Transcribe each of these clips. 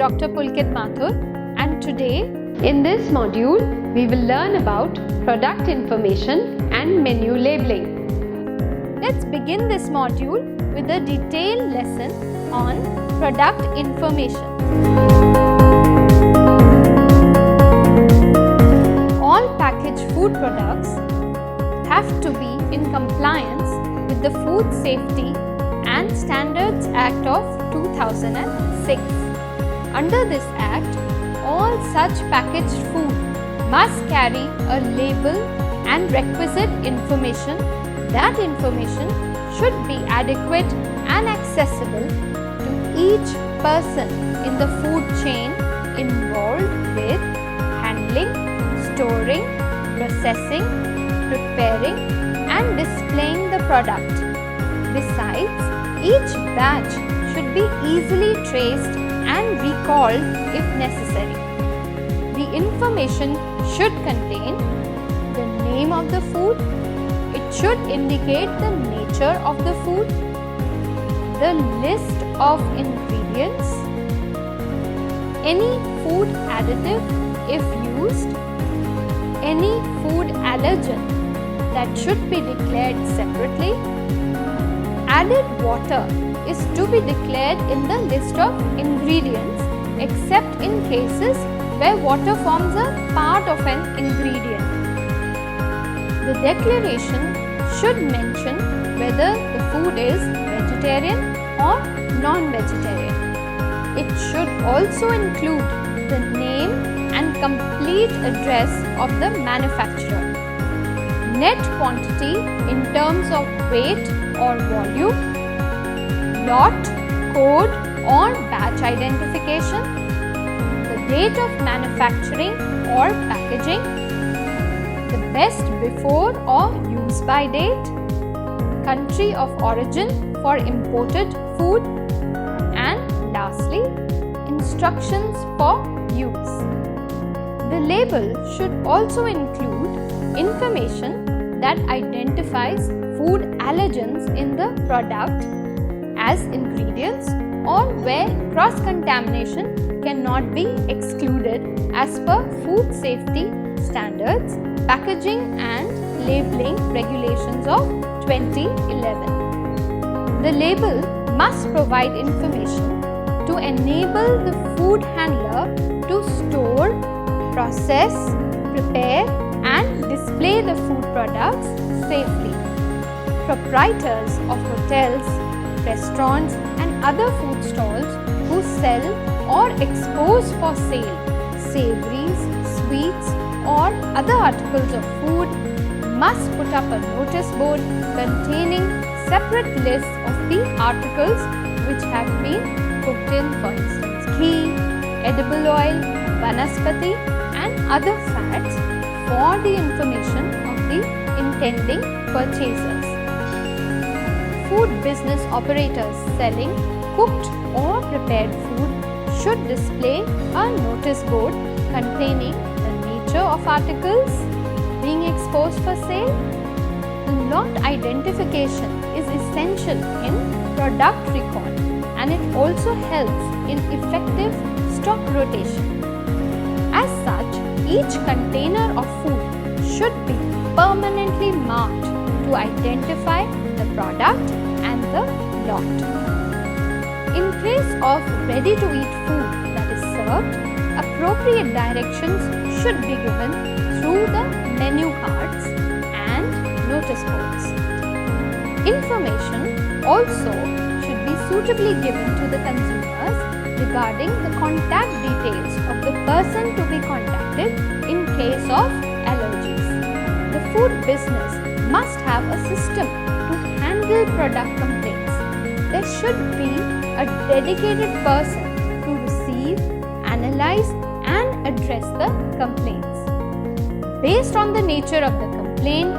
Dr. Pulkit Mathur, and today in this module we will learn about product information and menu labeling. Let's begin this module with a detailed lesson on product information. All packaged food products have to be in compliance with the Food Safety and Standards Act of 2006. Under this act, all such packaged food must carry a label and requisite information. That information should be adequate and accessible to each person in the food chain involved with handling, storing, processing, preparing and displaying the product. Besides, each batch should be easily traced and recalled if necessary. The information should contain the name of the food. It should indicate the nature of the food, the list of ingredients, any food additive if used, any food allergen that should be declared separately. Added water is to be declared in the list of ingredients except in cases where water forms a part of an ingredient. The declaration should mention whether the food is vegetarian or non-vegetarian. It should also include the name and complete address of the manufacturer, net quantity in terms of weight or volume, lot, code or batch identification, the date of manufacturing or packaging, the best before or use by date, country of origin for imported food, and lastly, instructions for use. The label should also include information that identifies food allergens in the product as ingredients or where cross-contamination cannot be excluded as per food safety standards, packaging and labeling regulations of 2011. The label must provide information to enable the food handler to store, process, prepare and display the food products safely. Proprietors of hotels, restaurants and other food stalls who sell or expose for sale savouries, sweets or other articles of food must put up a notice board containing separate lists of the articles which have been cooked in, for instance, ghee, edible oil, vanaspati and other fats for the information of the intending purchasers. Food business operators selling cooked or prepared food should display a notice board containing the nature of articles being exposed for sale. The lot identification is essential in product recall and it also helps in effective stock rotation. As such, each container of food should be permanently marked to identify the product and the lot. In case of ready-to-eat food that is served, appropriate directions should be given through the menu cards and notice boards. Information also should be suitably given to the consumers regarding the contact details of the person to be contacted in case of allergies. The food business must have a system to handle product complaints. There should be a dedicated person to receive, analyze and address the complaints. Based on the nature of the complaint,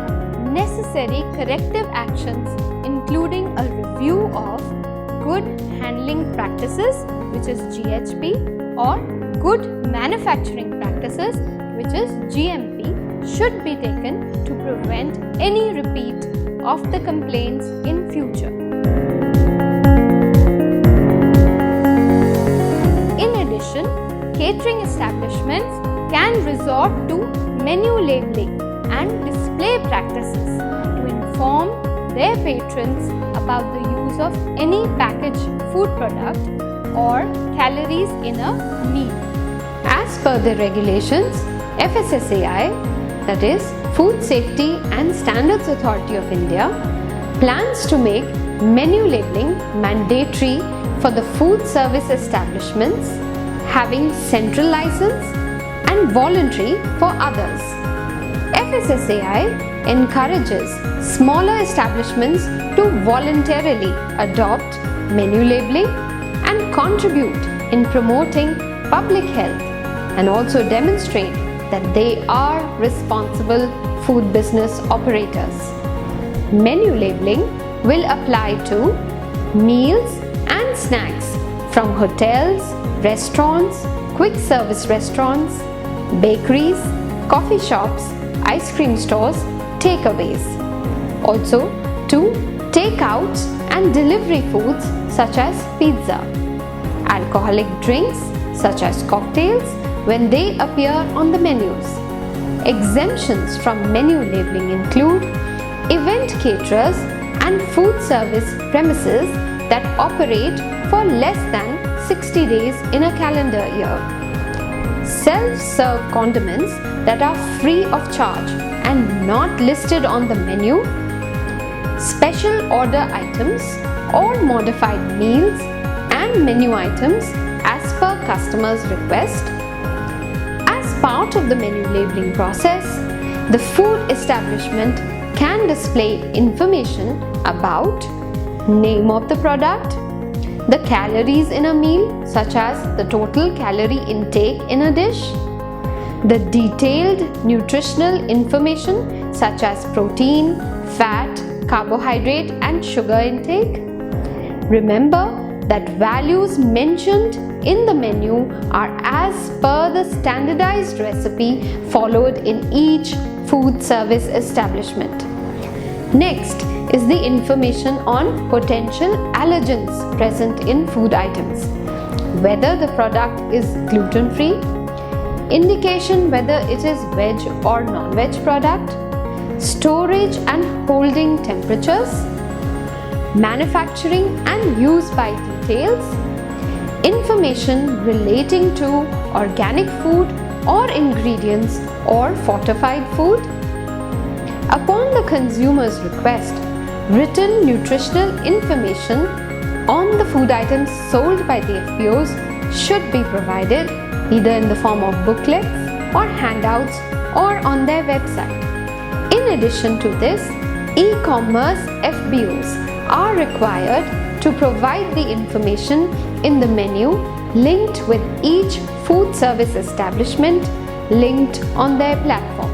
necessary corrective actions including a review of good handling practices, which is GHP, or good manufacturing practices, which is GMP, should be taken to prevent any repeat of the complaints in future. In addition, resort to menu labeling and display practices to inform their patrons about the use of any packaged food product or calories in a meal. As per the regulations, FSSAI, that is Food Safety and Standards Authority of India, plans to make menu labeling mandatory for the food service establishments having central license and voluntary for others. FSSAI encourages smaller establishments to voluntarily adopt menu labeling and contribute in promoting public health and also demonstrate that they are responsible food business operators. Menu labeling will apply to meals and snacks from hotels, restaurants, quick service restaurants, bakeries, coffee shops, ice cream stores, takeaways. Also to takeouts and delivery foods such as pizza, alcoholic drinks such as cocktails when they appear on the menus. Exemptions from menu labeling include event caterers and food service premises that operate for less than 60 days in a calendar year. Self-serve condiments that are free of charge and not listed on the menu, special order items or modified meals and menu items as per customer's request. As part of the menu labeling process, the food establishment can display information about name of the product, the calories in a meal such as the total calorie intake in a dish, the detailed nutritional information such as protein, fat, carbohydrate and sugar intake. Remember that values mentioned in the menu are as per the standardized recipe followed in each food service establishment. Next is the information on potential allergens present in food items, whether the product is gluten-free, indication whether it is veg or non-veg product, storage and holding temperatures, manufacturing and use by details, information relating to organic food or ingredients or fortified food. Upon the consumer's request, written nutritional information on the food items sold by the FPOs should be provided either in the form of booklets or handouts or on their website. In addition to this, e-commerce FBOs are required to provide the information in the menu linked with each food service establishment linked on their platform.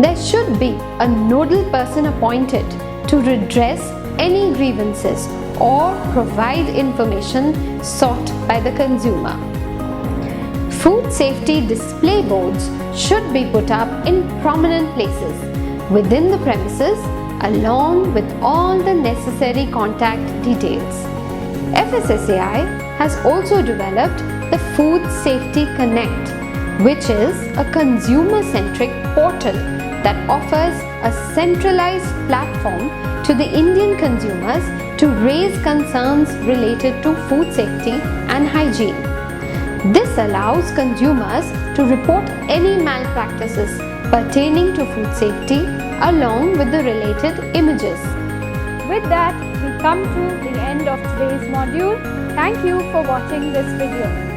There should be a nodal person appointed to redress any grievances or provide information sought by the consumer. Food safety display boards should be put up in prominent places within the premises along with all the necessary contact details. FSSAI has also developed the Food Safety Connect, which is a consumer-centric portal that offers a centralized platform to the Indian consumers to raise concerns related to food safety and hygiene. This allows consumers to report any malpractices pertaining to food safety along with the related images. With that, we come to the end of today's module. Thank you for watching this video.